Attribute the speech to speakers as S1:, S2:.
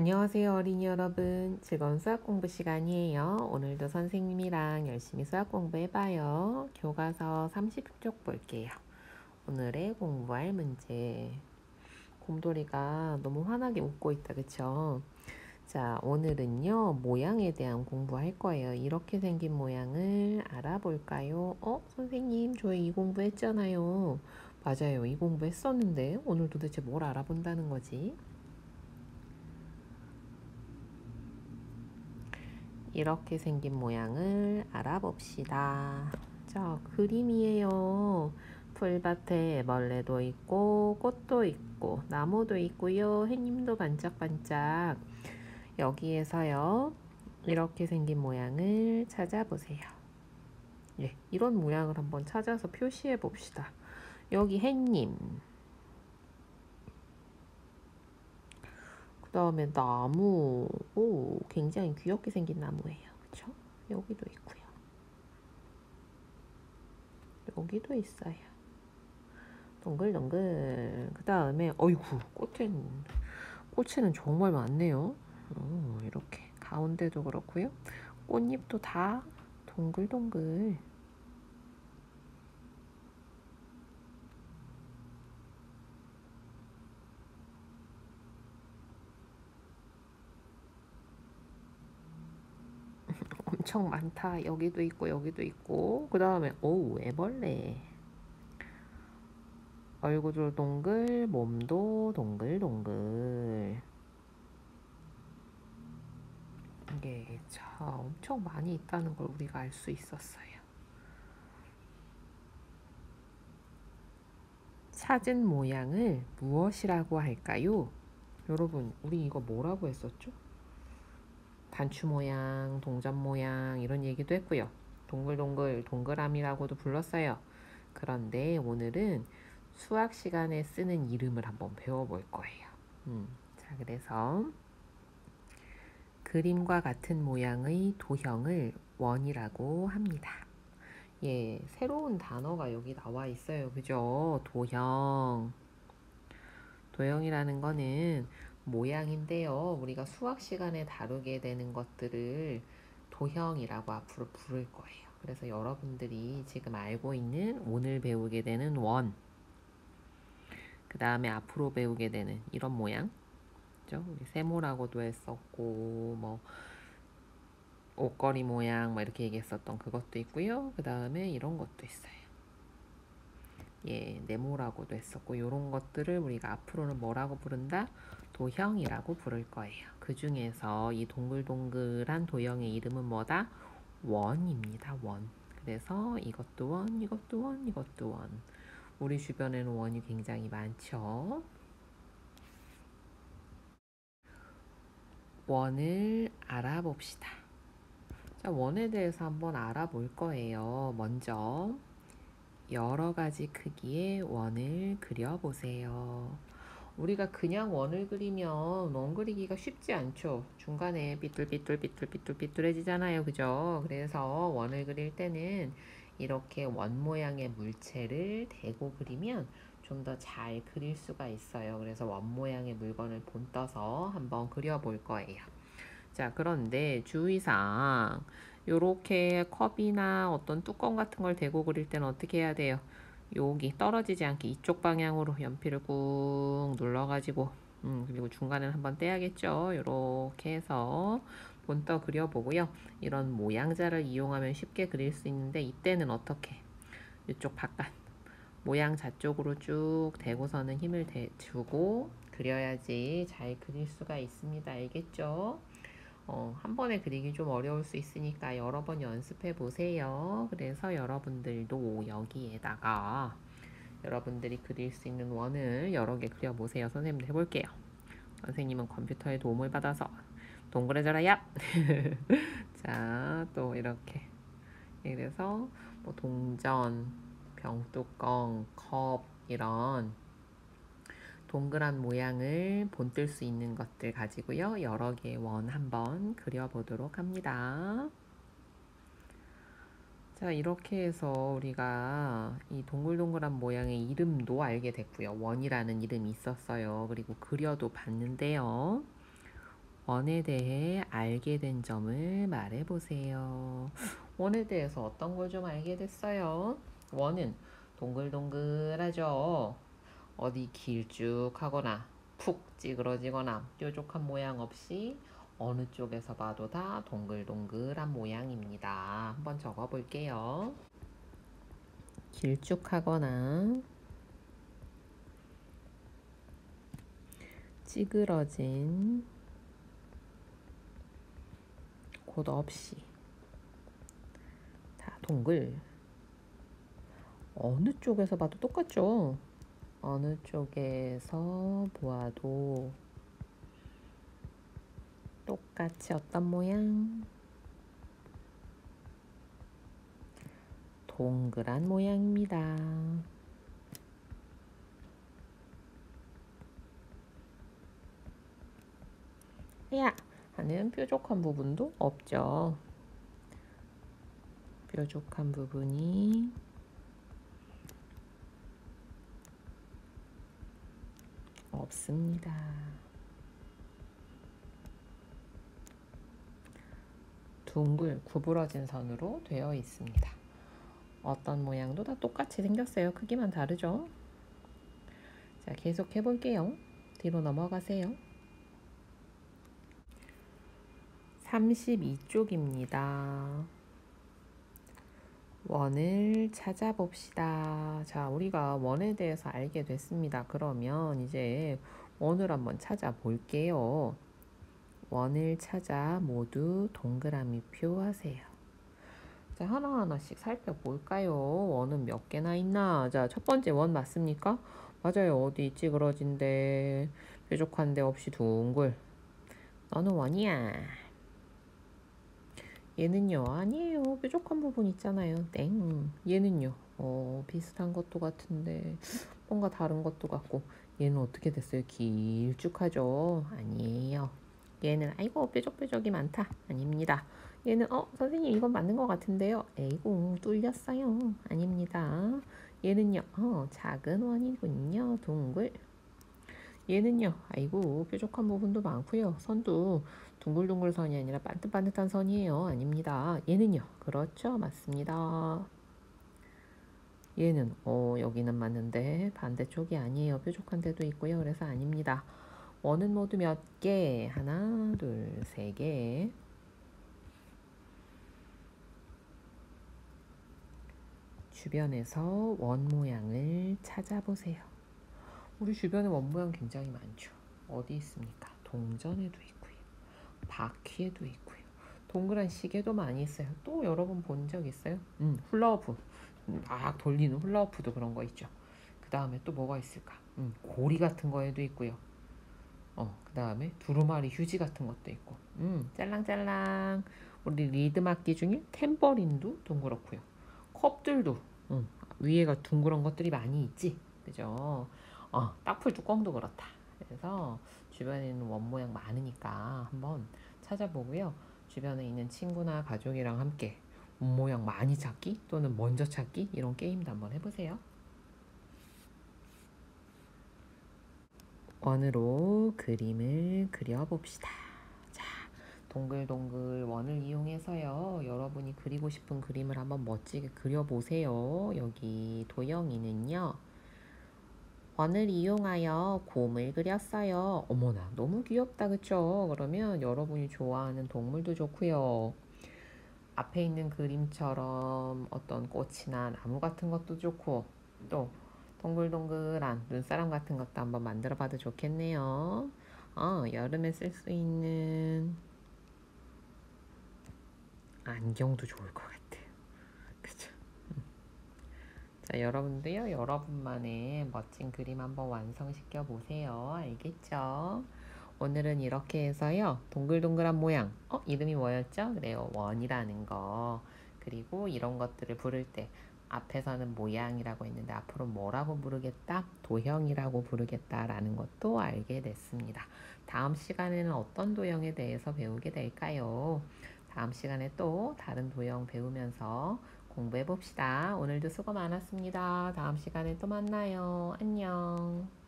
S1: 안녕하세요, 어린이 여러분. 즐거운 수학 공부 시간이에요. 오늘도 선생님이랑 열심히 수학 공부해봐요. 교과서 30쪽 볼게요. 오늘의 공부할 문제. 곰돌이가 너무 환하게 웃고 있다, 그쵸? 자, 오늘은요, 모양에 대한 공부할 거예요. 이렇게 생긴 모양을 알아볼까요? 선생님, 저희 이 공부했잖아요. 맞아요, 이 공부했었는데 오늘 도대체 뭘 알아본다는 거지? 이렇게 생긴 모양을 알아봅시다. 자, 그림이에요. 풀밭에 애벌레도 있고 꽃도 있고 나무도 있고요. 햇님도 반짝반짝. 여기에서요. 이렇게 생긴 모양을 찾아보세요. 예, 이런 모양을 한번 찾아서 표시해 봅시다. 여기 햇님. 그 다음에 나무. 오, 굉장히 귀엽게 생긴 나무예요. 그쵸? 여기도 있고요. 여기도 있어요. 동글동글. 그 다음에 어이구 꽃에는 정말 많네요. 이렇게 가운데도 그렇고요. 꽃잎도 다 동글동글. 엄청 많다. 여기도 있고 여기도 있고. 그 다음에 오, 애벌레. 얼굴도 동글, 몸도 동글동글. 이게 참 엄청 많이 있다는 걸 우리가 알 수 있었어요. 찾은 모양을 무엇이라고 할까요? 여러분, 우리 이거 뭐라고 했었죠? 단추 모양, 동전 모양 이런 얘기도 했고요. 동글동글, 동그라미라고도 불렀어요. 그런데 오늘은 수학 시간에 쓰는 이름을 한번 배워볼 거예요. 자, 그래서 그림과 같은 모양의 도형을 원이라고 합니다. 예, 새로운 단어가 여기 나와 있어요. 그죠? 도형. 도형이라는 거는 모양인데요. 우리가 수학 시간에 다루게 되는 것들을 도형이라고 앞으로 부를 거예요. 그래서 여러분들이 지금 알고 있는 오늘 배우게 되는 원, 그 다음에 앞으로 배우게 되는 이런 모양, 그죠? 우리 세모라고도 했었고, 뭐 옷걸이 모양, 뭐 이렇게 얘기했었던 그것도 있고요. 그 다음에 이런 것도 있어요. 예, 네모라고도 했었고 이런 것들을 우리가 앞으로는 뭐라고 부른다? 도형이라고 부를 거예요. 그 중에서 이 동글동글한 도형의 이름은 뭐다? 원입니다. 원. 그래서 이것도 원, 이것도 원, 이것도 원. 우리 주변에는 원이 굉장히 많죠. 원을 알아봅시다. 자, 원에 대해서 한번 알아볼 거예요. 먼저 여러 가지 크기의 원을 그려보세요. 우리가 그냥 원을 그리면 원 그리기가 쉽지 않죠. 중간에 삐뚤삐뚤삐뚤삐뚤삐뚤해지잖아요. 그죠? 그래서 원을 그릴 때는 이렇게 원 모양의 물체를 대고 그리면 좀 더 잘 그릴 수가 있어요. 그래서 원 모양의 물건을 본떠서 한번 그려볼 거예요. 자, 그런데 주의사항. 요렇게 컵이나 어떤 뚜껑 같은 걸 대고 그릴 때는 어떻게 해야 돼요? 여기 떨어지지 않게 이쪽 방향으로 연필을 꾹 눌러가지고 그리고 중간에는 한번 떼야겠죠. 요렇게 해서 본떠 그려보고요. 이런 모양자를 이용하면 쉽게 그릴 수 있는데 이때는 어떻게? 이쪽 바깥 모양자 쪽으로 쭉 대고서는 힘을 주고 그려야지 잘 그릴 수가 있습니다. 알겠죠? 한 번에 그리기 좀 어려울 수 있으니까 여러 번 연습해 보세요. 그래서 여러분들도 여기에다가 여러분들이 그릴 수 있는 원을 여러 개 그려보세요. 선생님도 해볼게요. 선생님은 컴퓨터의 도움을 받아서 동그래져라 야! 자, 또 이렇게. 그래서 뭐 동전, 병뚜껑, 컵 이런 동그란 모양을 본뜰 수 있는 것들 가지고요. 여러 개의 원 한번 그려보도록 합니다. 자, 이렇게 해서 우리가 이 동글동글한 모양의 이름도 알게 됐고요. 원이라는 이름이 있었어요. 그리고 그려도 봤는데요. 원에 대해 알게 된 점을 말해보세요. 원에 대해서 어떤 걸 좀 알게 됐어요? 원은 동글동글하죠. 어디 길쭉하거나 푹 찌그러지거나 뾰족한 모양 없이 어느 쪽에서 봐도 다 동글동글한 모양입니다. 한번 적어볼게요. 길쭉하거나 찌그러진 곳 없이 다 동글. 어느 쪽에서 봐도 똑같죠? 어느 쪽에서 보아도 똑같이 어떤 모양? 동그란 모양입니다. 야! 하는 뾰족한 부분도 없죠. 뾰족한 부분이 없습니다. 둥글 구부러진 선으로 되어 있습니다. 어떤 모양도 다 똑같이 생겼어요. 크기만 다르죠. 자, 계속 해볼게요. 뒤로 넘어가세요. 32쪽입니다. 원을 찾아봅시다. 자, 우리가 원에 대해서 알게 됐습니다. 그러면 이제 원을 한번 찾아볼게요. 원을 찾아 모두 동그라미 표 하세요. 자, 하나하나씩 살펴볼까요? 원은 몇 개나 있나? 자, 첫 번째 원 맞습니까? 맞아요. 어디 찌그러진데 뾰족한데 없이 둥글. 너는 원이야. 얘는요? 아니에요. 뾰족한 부분 있잖아요. 땡. 얘는요? 비슷한 것도 같은데 뭔가 다른 것도 같고. 얘는 어떻게 됐어요? 길쭉하죠? 아니에요. 얘는 아이고 뾰족뾰족이 많다. 아닙니다. 얘는 선생님 이건 맞는 것 같은데요. 에이고 뚫렸어요. 아닙니다. 얘는요. 작은 원이군요. 둥글. 얘는요. 아이고 뾰족한 부분도 많고요. 선도 둥글둥글 선이 아니라 반듯반듯한 선이에요. 아닙니다. 얘는요. 그렇죠. 맞습니다. 얘는 여기는 맞는데 반대쪽이 아니에요. 뾰족한 데도 있고요. 그래서 아닙니다. 원은 모두 몇 개? 하나, 둘, 세 개. 주변에서 원 모양을 찾아보세요. 우리 주변에 원 모양 굉장히 많죠. 어디 있습니까? 동전에도 있고요. 바퀴에도 있고요. 동그란 시계도 많이 있어요. 또 여러분 본 적 있어요? 훌라후프. 막 돌리는 훌라후프도 그런 거 있죠. 그 다음에 또 뭐가 있을까? 고리 같은 거에도 있고요. 그 다음에 두루마리 휴지 같은 것도 있고. 짤랑짤랑. 우리 리듬 악기 중에 탬버린도 동그랗고요. 컵들도 위에가 둥그런 것들이 많이 있지. 그죠? 딱풀 뚜껑도 그렇다. 그래서 주변에는 원 모양 많으니까 한번 찾아보고요. 주변에 있는 친구나 가족이랑 함께 원 모양 많이 찾기 또는 먼저 찾기 이런 게임도 한번 해보세요. 원으로 그림을 그려봅시다. 자, 동글동글 원을 이용해서요. 여러분이 그리고 싶은 그림을 한번 멋지게 그려보세요. 여기 도영이는요. 원을 이용하여 곰을 그렸어요. 어머나, 너무 귀엽다, 그쵸? 그러면 여러분이 좋아하는 동물도 좋고요. 앞에 있는 그림처럼 어떤 꽃이나 나무 같은 것도 좋고, 또 동글동글한 눈사람 같은 것도 한번 만들어 봐도 좋겠네요. 여름에 쓸 수 있는 안경도 좋을 것 같아요. 그쵸? 자, 여러분도요, 여러분만의 멋진 그림 한번 완성시켜 보세요. 알겠죠? 오늘은 이렇게 해서요, 동글동글한 모양, 이름이 뭐였죠? 그래요, 원이라는 거. 그리고 이런 것들을 부를 때, 앞에서는 모양이라고 했는데, 앞으로 뭐라고 부르겠다? 도형이라고 부르겠다라는 것도 알게 됐습니다. 다음 시간에는 어떤 도형에 대해서 배우게 될까요? 다음 시간에 또 다른 도형 배우면서 공부해 봅시다. 오늘도 수고 많았습니다. 다음 시간에 또 만나요. 안녕.